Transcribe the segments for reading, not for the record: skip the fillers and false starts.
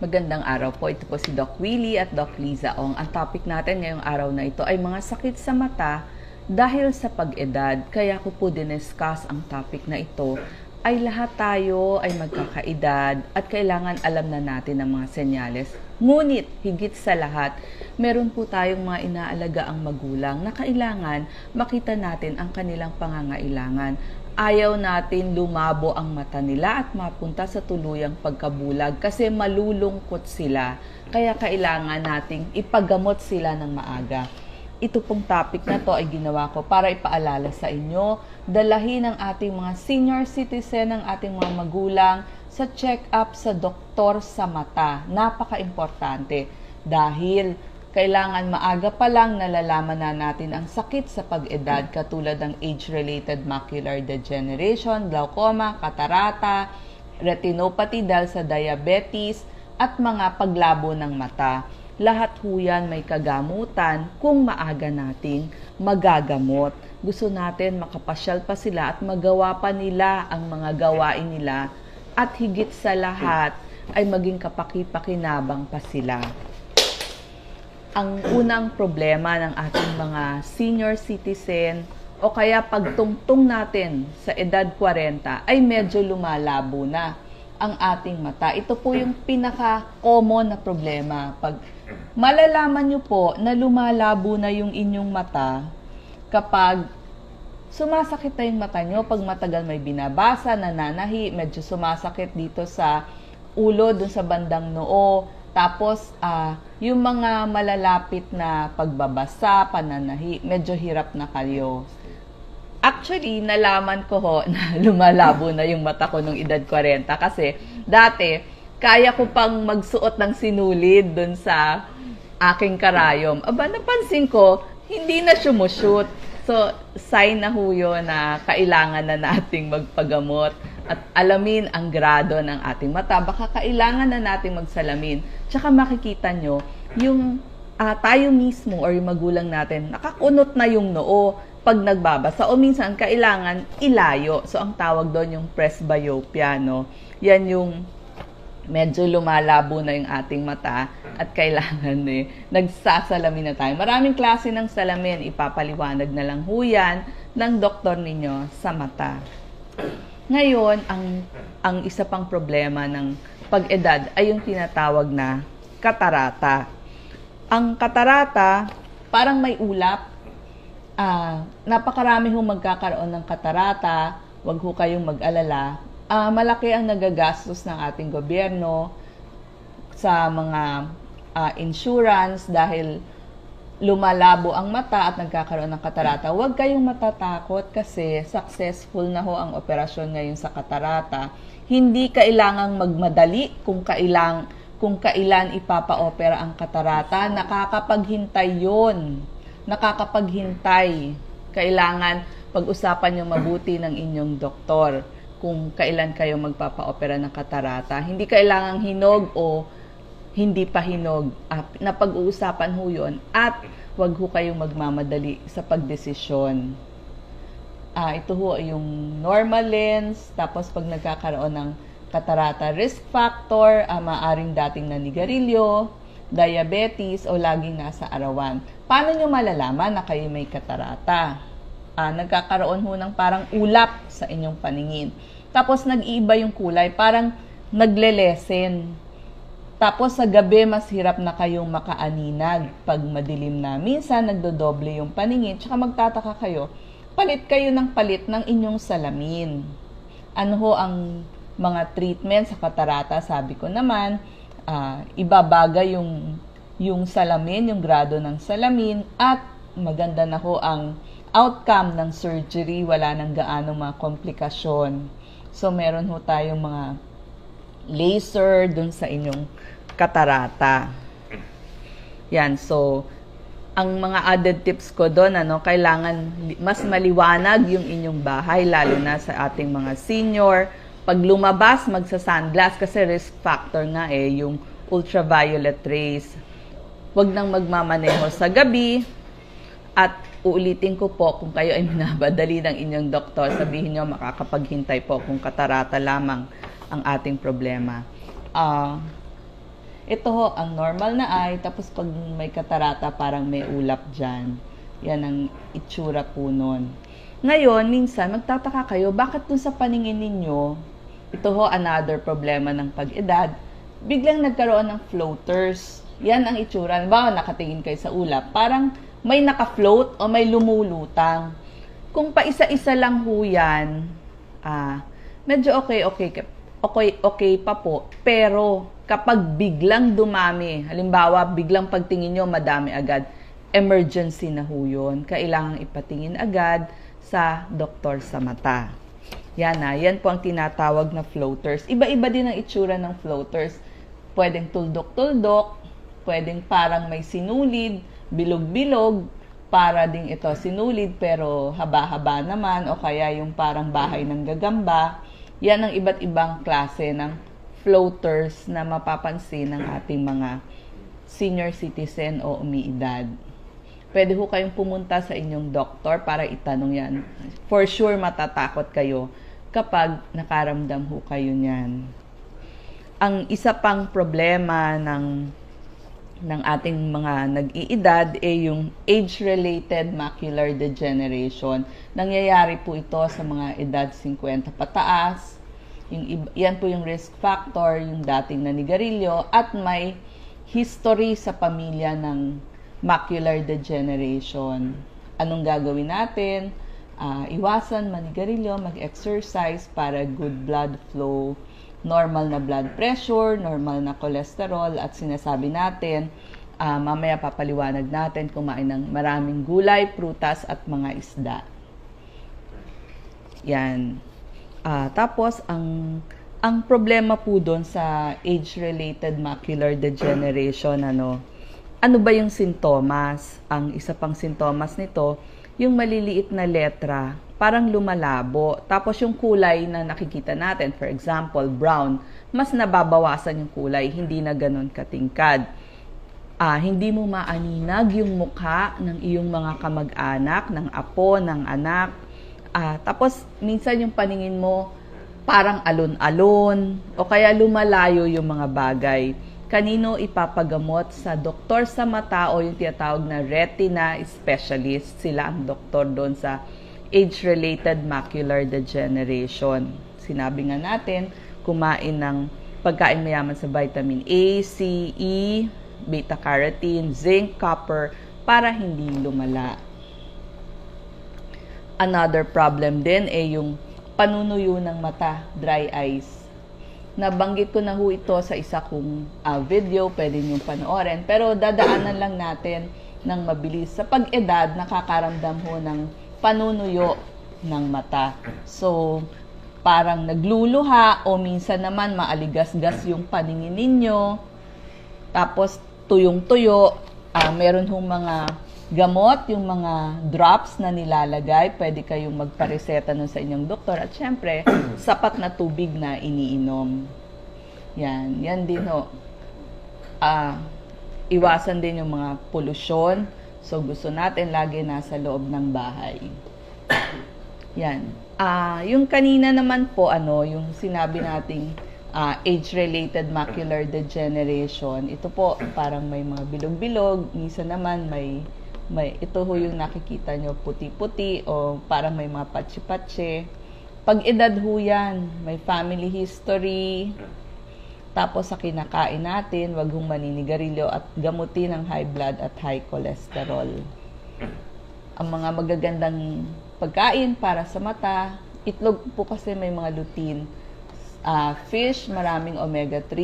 Magandang araw po. Ito po si Doc Willie at Doc Liza Ong. Ang topic natin ngayong araw na ito ay mga sakit sa mata dahil sa pag-edad. Kaya ko po diniscuss ang topic na ito ay lahat tayo ay magkakaedad at kailangan alam na natin ang mga senyales. Ngunit higit sa lahat, meron po tayong mga inaalaga ang magulang na kailangan makita natin ang kanilang pangangailangan. Ayaw natin lumabo ang mata nila at mapunta sa tuluyang pagkabulag kasi malulungkot sila. Kaya kailangan nating ipagamot sila ng maaga. Ito pong topic na to ay ginawa ko para ipaalala sa inyo, dalahin ang ating mga senior citizen, ang ating mga magulang sa check-up sa doktor sa mata. Napaka-importante dahil kailangan maaga pa lang nalalaman na natin ang sakit sa pag-edad katulad ng age-related macular degeneration, glaucoma, katarata, retinopathy dahil sa diabetes at mga paglabo ng mata. Lahat ho yan may kagamutan kung maaga nating magagamot. Gusto natin makapasyal pa sila at magawa pa nila ang mga gawain nila at higit sa lahat ay maging kapaki-pakinabang pa sila. Ang unang problema ng ating mga senior citizen o kaya pagtungtong natin sa edad 40 ay medyo lumalabo na ang ating mata. Ito po yung pinaka-common na problema. Pag malalaman nyo po na lumalabo na yung inyong mata kapag sumasakit na yung mata nyo, pag matagal may binabasa, nananahi, medyo sumasakit dito sa ulo, dun sa bandang noo, tapos, yung mga malalapit na pagbabasa, pananahi, medyo hirap na kayo. Actually, nalaman ko ho na lumalabo na yung mata ko nung edad 40 kasi dati, kaya ko pang magsuot ng sinulid dun sa aking karayom. Aba, napansin ko, hindi na sumushoot. So, sign na ho yun na kailangan na nating magpagamot at alamin ang grado ng ating mata. Baka kailangan na nating magsalamin. Tsaka makikita nyo, yung tayo mismo or yung magulang natin, nakakunot na yung noo pag nagbabasa. O minsan, kailangan ilayo. So, ang tawag doon yung presbyopia, no? Yan yung medyo lumalabo na yung ating mata at kailangan nagsasalamin na tayo. Maraming klase ng salamin, ipapaliwanag na lang ho yan ng doktor ninyo sa mata. Ngayon, ang isa pang problema ng pag-edad ay yung tinatawag na katarata. Ang katarata, parang may ulap. Napakarami hong magkakaroon ng katarata, wag ho kayong mag-alala. Malaki ang nagagastos ng ating gobyerno sa mga insurance dahil lumalabo ang mata at nagkakaroon ng katarata. Huwag kayong matatakot kasi successful na ho ang operasyon ngayon sa katarata. Hindi kailangang magmadali kung kailan ipapa-opera ang katarata. Nakakapaghintay yon. Nakakapaghintay. Kailangan pag-usapan nyo mabuti ng inyong doktor kung kailan kayo magpapa-opera ng katarata. Hindi kailangang hinog o hindi pa hinog. Napag-uusapan ho yun at wag ho kayong magmamadali sa pagdesisyon. Ito ho yung normal lens, tapos pag nagkakaroon ng katarata risk factor, maaring dating nanigarilyo, diabetes o laging nasa arawan. Paano nyo malalaman na kayo may katarata? Nagkakaroon ho ng parang ulap sa inyong paningin. Tapos nag-iiba yung kulay, parang nagle-lessen. Tapos sa gabi, mas hirap na kayong makaaninag pag madilim na. Minsan, nagdodoble yung paningin. Tsaka magtataka kayo, palit kayo ng palit ng inyong salamin. Ano ho ang mga treatment sa katarata? Sabi ko naman, ibabaga yung salamin, yung grado ng salamin, at maganda na ho ang outcome ng surgery. Wala nang gaano mga komplikasyon. So, meron ho tayong mga laser dun sa inyong katarata. Yan, so, ang mga added tips ko doon, kailangan mas maliwanag yung inyong bahay, lalo na sa ating mga senior. Pag lumabas, magsa-sunglass kasi risk factor nga yung ultraviolet rays. Huwag nang magmamaneho sa gabi. At uulitin ko po, kung kayo ay minabadali ng inyong doktor, sabihin nyo makakapaghintay po kung katarata lamang ang ating problema. Ah, ito ho, ang normal na eye, tapos pag may katarata, parang may ulap dyan. Yan ang itsura po nun. Ngayon, minsan, magtataka kayo, bakit dun sa paningin ninyo, ito ho, another problema ng pag-edad, biglang nagkaroon ng floaters. Yan ang itsura. Halimbawa, nakatingin kayo sa ulap, parang may naka-float o may lumulutang. Kung paisa-isa lang ho yan, medyo okay pa po. Pero kapag biglang dumami, halimbawa, biglang pagtingin nyo, madami agad, emergency na ho yun. Kailangang ipatingin agad sa doktor sa mata. Yan po ang tinatawag na floaters. Iba-iba din ang itsura ng floaters. Pwedeng tuldok-tuldok, pwedeng parang may sinulid, bilog-bilog, para ding ito sinulid pero haba-haba naman, o kaya yung parang bahay ng gagamba. Yan ang iba't ibang klase ng floaters na mapapansin ng ating mga senior citizen o umiidad. Pwede ho kayong pumunta sa inyong doktor para itanong yan. For sure, matatakot kayo kapag nakaramdam ho kayo niyan. Ang isa pang problema ng ating mga nag-iedad ay yung age-related macular degeneration. Nangyayari po ito sa mga edad 50 pataas. Yan po yung risk factor, yung dating nanigarilyo, at may history sa pamilya ng macular degeneration. Anong gagawin natin? Iwasan manigarilyo, mag-exercise para good blood flow, normal na blood pressure, normal na cholesterol, at sinasabi natin, mamaya papaliwanag natin, kumain ng maraming gulay, prutas, at mga isda. Yan. Tapos, ang problema po doon sa age-related macular degeneration, ano ba yung sintomas? Ang isa pang sintomas nito, yung maliliit na letra, parang lumalabo. Tapos yung kulay na nakikita natin, for example, brown, mas nababawasan yung kulay, hindi na ganun katingkad. Hindi mo maaninag yung mukha ng iyong mga kamag-anak, ng apo, ng anak. Tapos minsan yung paningin mo parang alon-alon o kaya lumalayo yung mga bagay. Kanino ipapagamot? Sa doktor sa mata o yung tinatawag na retina specialist. Sila ang doktor doon sa age-related macular degeneration. Sinabi nga natin, kumain ng pagkain mayaman sa vitamin A, C, E, beta-carotene, zinc, copper, para hindi lumala. Another problem din ay yung panunuyo ng mata, dry eyes. Nabanggit ko na ho ito sa isa kong video, pwede nyo panoorin. Pero dadaanan lang natin ng mabilis. Sa pag-edad, nakakaramdam ho ng panunuyo ng mata. So, parang nagluluha o minsan naman maaligas-gas yung paningin ninyo. Tapos, tuyong-tuyo. Meron hong mga gamot, yung mga drops na nilalagay. Pwede kayong magpareseta nun sa inyong doktor. At syempre, sapat na tubig na iniinom. Yan din ho. Iwasan din yung mga polusyon. So, gusto natin lagi nasa loob ng bahay. Yan. Yung kanina naman po, yung sinabi nating age-related macular degeneration, ito po, parang may mga bilog-bilog. Minsan naman ito ho yung nakikita nyo, puti-puti o parang may mga patsi-patsi. Pag edad ho yan, may family history, tapos sa kinakain natin, wag hong maninigarilyo at gamutin ang high blood at high cholesterol. Ang mga magagandang pagkain para sa mata, itlog po kasi may mga lutein. Fish, maraming omega-3,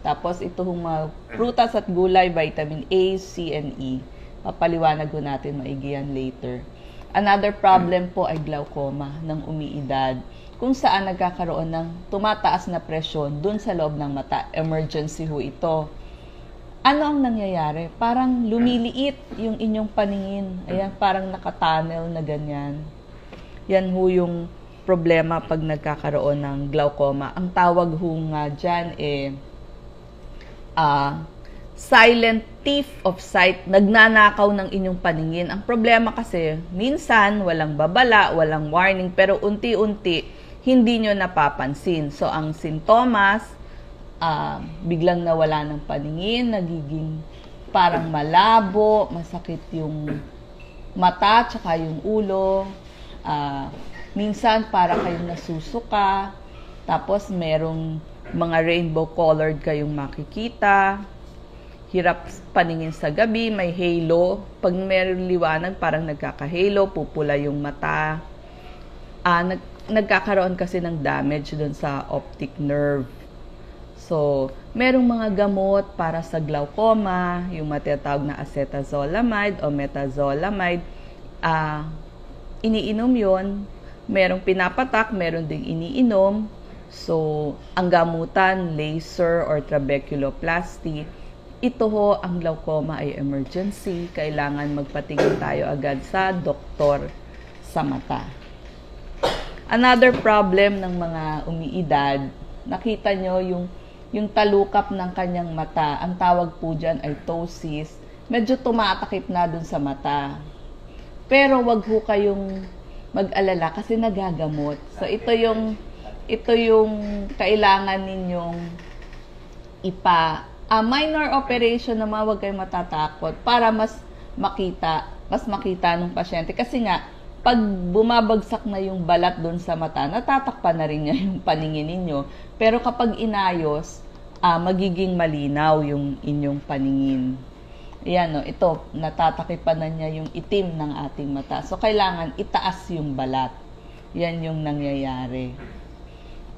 tapos ito hong mga prutas at gulay, vitamin A, C, and E. Papaliwanag ko natin maigi yan later. Another problem po ay glaucoma ng umiidad, kung saan nagkakaroon ng tumataas na presyon dun sa loob ng mata. Emergency ho ito. Ano ang nangyayari? Parang lumiliit yung inyong paningin. Ayan, parang nakatunnel na ganyan. Yan ho yung problema pag nagkakaroon ng glaucoma. Ang tawag ho nga dyan silent thief of sight, nagnanakaw ng inyong paningin. Ang problema kasi, minsan walang babala, walang warning, pero unti-unti hindi nyo napapansin. So, ang sintomas, biglang nawala ng paningin, nagiging parang malabo, masakit yung mata, tsaka yung ulo. Minsan para kayong nasusuka, tapos merong mga rainbow colored kayong makikita. Hirap paningin sa gabi, may halo. Pag meron liwanag, parang nagkaka-halo, pupula yung mata. Nagkakaroon kasi ng damage dun sa optic nerve. So, merong mga gamot para sa glaucoma, yung matatawag na acetazolamide o metazolamide. Iniinom yon. Merong pinapatak, meron ding iniinom. So, ang gamutan, laser or trabeculoplasty. Ito ho, ang glaucoma ay emergency. Kailangan magpatingin tayo agad sa doktor sa mata. Another problem ng mga umiidad, nakita nyo yung talukap ng kanyang mata. Ang tawag po dyan ay ptosis. Medyo tumatakip na dun sa mata. Pero wag ho kayong mag-alala kasi nagagamot. So ito yung kailangan ninyong minor operation na wag kayong matatakot para mas makita ng pasyente. Kasi nga, pag bumabagsak na yung balat doon sa mata, natatakpan na rin niya yung paningin ninyo. Pero kapag inayos, magiging malinaw yung inyong paningin. Ayan, no, ito, natatakipan na niya yung itim ng ating mata. So, kailangan itaas yung balat. Yan yung nangyayari.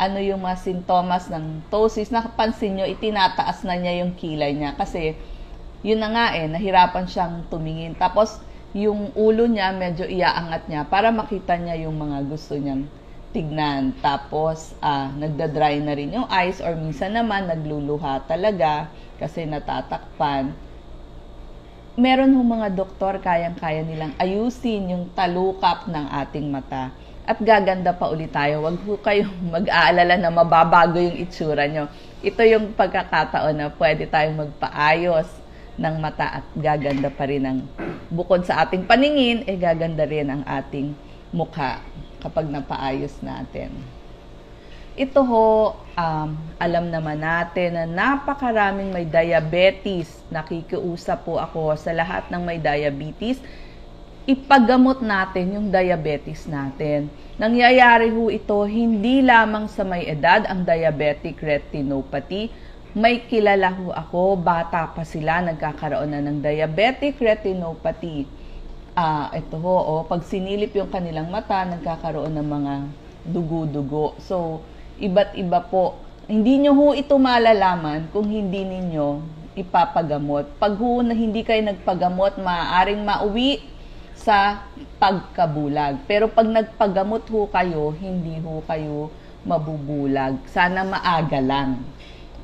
Ano yung mga sintomas ng ptosis? Nakapansin nyo, itinataas na niya yung kilay niya. Kasi, yun na nga nahirapan siyang tumingin. Tapos, yung ulo niya, medyo iaangat niya para makita niya yung mga gusto niyang tignan. Tapos, nagda-dry na rin yung eyes or minsan naman, nagluluha talaga kasi natatakpan. Meron hong mga doktor, kayang-kaya nilang ayusin yung talukap ng ating mata. At gaganda pa ulit tayo. Huwag po kayong mag-aalala na mababago yung itsura nyo. Ito yung pagkakataon na pwede tayong magpaayos ng mata at gaganda pa rin bukod sa ating paningin, gaganda rin ang ating mukha kapag napaayos natin. Ito ho, alam naman natin na napakaraming may diabetes. Nakikiusap po ako sa lahat ng may diabetes. Ipagamot natin yung diabetes natin. Nangyayari ho ito hindi lamang sa may edad, ang diabetic retinopathy. May kilala ho ako, bata pa sila, nagkakaroon na ng diabetic retinopathy. Ito ho, pag sinilip yung kanilang mata, nagkakaroon ng mga dugo-dugo. So, iba't iba po. Hindi nyo ho ito malalaman kung hindi ninyo ipapagamot. Pag ho na hindi kayo nagpagamot, maaaring mauwi sa pagkabulag. Pero pag nagpagamot ho kayo, hindi ho kayo mabubulag. Sana maaga lang.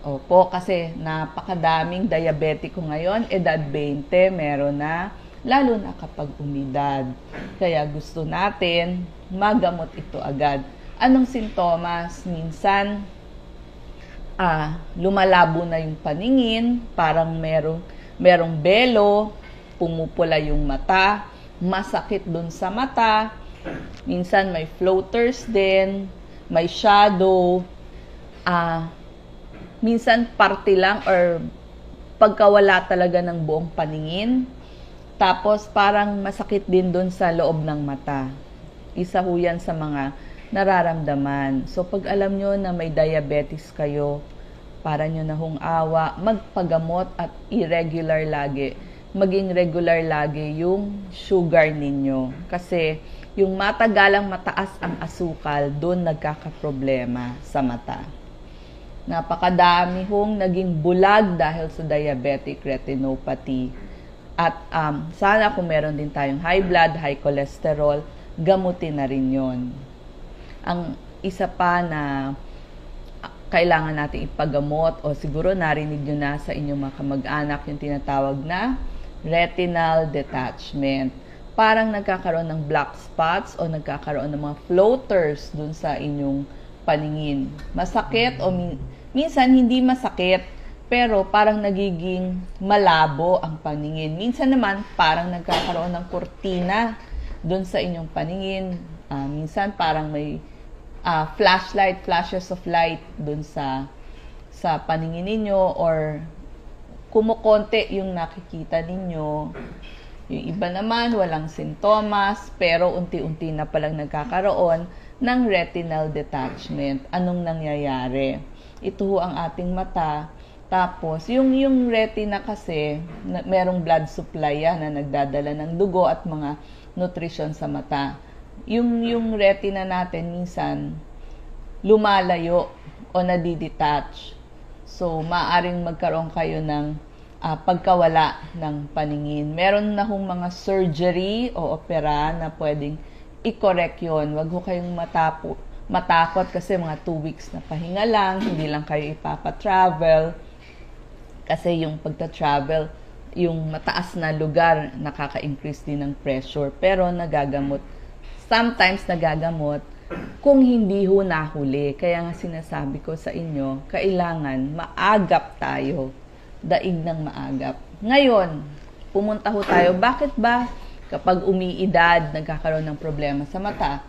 Opo, kasi napakadaming diabetiko ngayon, edad 20, meron na, lalo na kapag umidad. Kaya gusto natin magamot ito agad. Anong sintomas? Minsan, lumalabo na yung paningin, parang merong belo, pumupula yung mata, masakit dun sa mata, minsan may floaters din, may shadow, minsan parte lang or pagkawala talaga ng buong paningin. Tapos parang masakit din doon sa loob ng mata. Isa ho yan sa mga nararamdaman. So pag alam nyo na may diabetes kayo, para nyo na hong awa, magpagamot at irregular lagi. Maging regular lagi yung sugar ninyo. Kasi yung matagalang mataas ang asukal, doon nagkakaproblema sa mata. Napakadami hong naging bulag dahil sa diabetic retinopathy. At sana kung meron din tayong high blood, high cholesterol, gamutin na rin yon. Ang isa pa na kailangan natin ipagamot o siguro narinig nyo na sa inyong mga kamag-anak yung tinatawag na retinal detachment. Parang nagkakaroon ng black spots o nagkakaroon ng mga floaters dun sa inyong paningin. Masakit o minsan hindi masakit, pero parang nagiging malabo ang paningin. Minsan naman parang nagkakaroon ng kurtina dun sa inyong paningin. Minsan parang may flashes of light dun sa sa paningin ninyo or kumukonti yung nakikita ninyo. Yung iba naman, walang sintomas, pero unti-unti na palang nagkakaroon ng retinal detachment. Anong nangyayari? Ito ho ang ating mata. Tapos, yung retina kasi, merong blood supply yan na nagdadala ng dugo at mga nutrition sa mata. Yung retina natin minsan lumalayo o nadidetach. So, maaring magkaroon kayo ng pagkawala ng paningin. Meron na hong mga surgery o opera na pwedeng i-correct yun. Wag ho kayong matakot kasi mga 2 weeks na pahinga lang, hindi lang kayo ipapatravel. Kasi yung pagta-travel, yung mataas na lugar, nakaka-increase din ng pressure. Pero nagagamot. Sometimes nagagamot kung hindi ho nahuli. Kaya nga sinasabi ko sa inyo, kailangan maagap tayo. Daig ng maagap. Ngayon, pumunta ho tayo. Bakit ba kapag umiidad, nagkakaroon ng problema sa mata?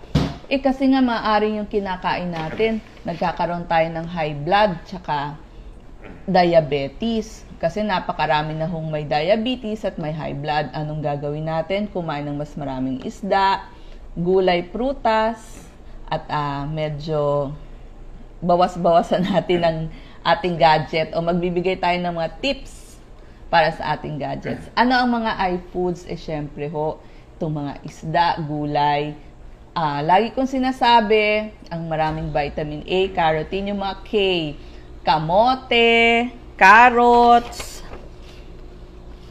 Kasi nga maaaring yung kinakain natin, nagkakaroon tayo ng high blood, tsaka diabetes. Kasi napakarami na hong may diabetes at may high blood. Anong gagawin natin? Kumain ng mas maraming isda, gulay, prutas, at medyo bawas-bawasan natin ang ating gadget o magbibigay tayo ng mga tips para sa ating gadgets. Ano ang mga iFoods? Syempre ho, itong mga isda, gulay. Lagi kong sinasabi, ang maraming vitamin A, carotene, yung mga K, kamote, carrots,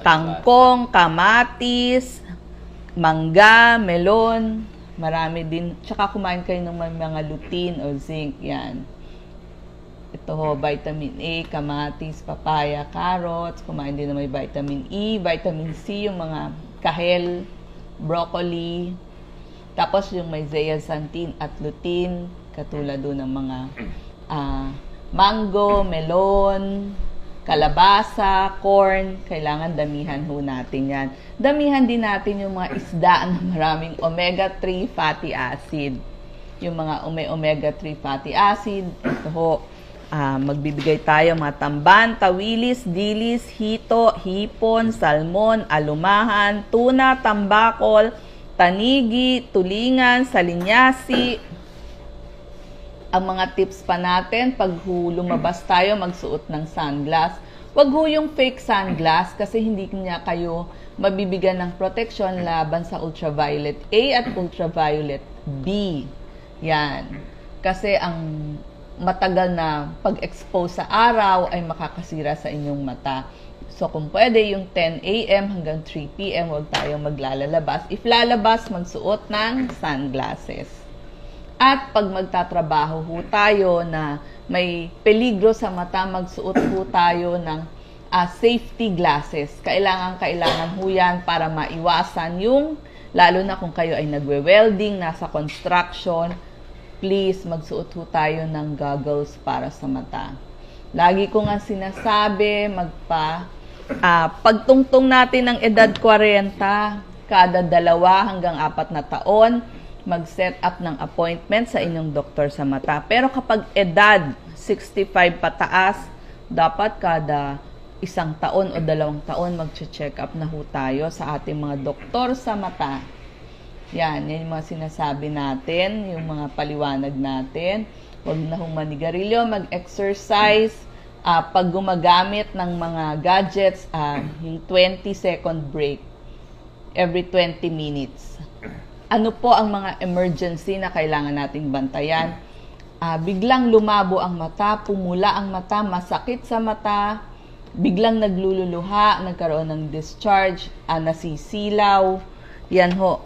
kangkong, kamatis, mangga, melon, marami din. Tsaka kumain kayo ng mga lutein o zinc, yan. Ito ho, vitamin A, kamatis, papaya, carrots, kumain din na may vitamin E, vitamin C, yung mga kahel, broccoli, tapos yung may zeaxanthin at lutein, katulad doon ng mga mango, melon, kalabasa, corn, kailangan damihan ho natin yan. Damihan din natin yung mga isda na maraming omega-3 fatty acid. Yung mga omega-3 fatty acid, ito ho, magbibigay tayo mga tamban, tawilis, dilis, hito, hipon, salmon, alumahan, tuna, tambakol, tanigi, tulingan, salinyasi. Ang mga tips pa natin, pag lumabas tayo, magsuot ng sunglass. Wag ho yung fake sunglass kasi hindi niya kayo mabibigyan ng protection laban sa ultraviolet A at ultraviolet B. Yan. Kasi ang matagal na pag-expose sa araw ay makakasira sa inyong mata. So, kung pwede, yung 10 a.m. hanggang 3 p.m., huwag tayong maglalabas. If lalabas, magsuot ng sunglasses. At pag magtatrabaho ho tayo na may peligro sa mata, magsuot ho tayo ng safety glasses. Kailangan ho yan para maiwasan yung, lalo na kung kayo ay nagwe-welding, nasa construction, please magsuot ho tayo ng goggles para sa mata. Lagi ko nga sinasabi, pagtungtong natin ng edad 40, kada 2 hanggang 4 na taon, mag-set up ng appointment sa inyong doktor sa mata. Pero kapag edad 65 pataas, dapat kada 1 taon o 2 taon mag-check up na ho tayo sa ating mga doktor sa mata. Yan yung mga sinasabi natin, yung mga paliwanag natin. Huwag na hong manigarilyo, mag-exercise. Pag gumagamit ng mga gadgets, yung 20-second break every 20 minutes. Ano po ang mga emergency na kailangan nating bantayan? Biglang lumabo ang mata, pumula ang mata, masakit sa mata, biglang naglululuha, nagkaroon ng discharge, nasisilaw. Yan ho,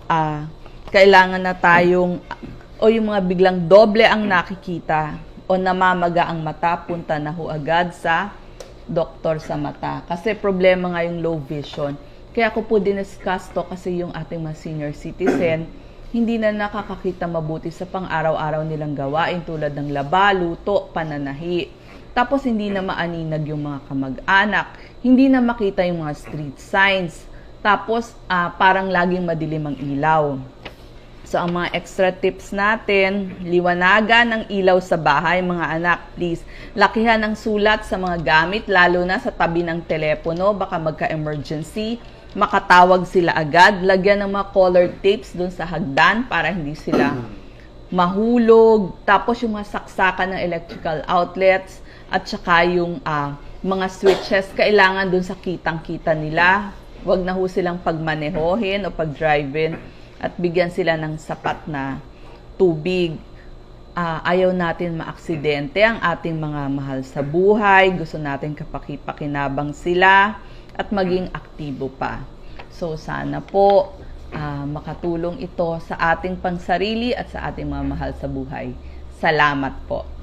kailangan na tayong, o yung mga biglang doble ang nakikita, o namamaga ang mata, punta na ho agad sa doktor sa mata. Kasi problema nga yung low vision. Kaya ako po diniscuss to kasi yung ating mga senior citizen, hindi na nakakakita mabuti sa pang-araw-araw nilang gawain tulad ng laba, luto, pananahi. Tapos hindi na maaninag yung mga kamag-anak, hindi na makita yung mga street signs. Tapos parang laging madilim ang ilaw. So, ang mga extra tips natin, liwanagan ng ilaw sa bahay, mga anak, please. Lakihan ng sulat sa mga gamit, lalo na sa tabi ng telepono, baka magka-emergency. Makatawag sila agad. Lagyan ng mga colored tapes dun sa hagdan para hindi sila mahulog. Tapos yung mga saksakan ng electrical outlets at saka yung mga switches, kailangan dun sa kitang-kita nila. Huwag na ho silang pagmanehohin o pag-drive-in at bigyan sila ng sapat na tubig. Ayaw natin maaksidente ang ating mga mahal sa buhay. Gusto natin kapakipakinabang sila at maging aktibo pa. So sana po makatulong ito sa ating pangsarili at sa ating mga mahal sa buhay. Salamat po.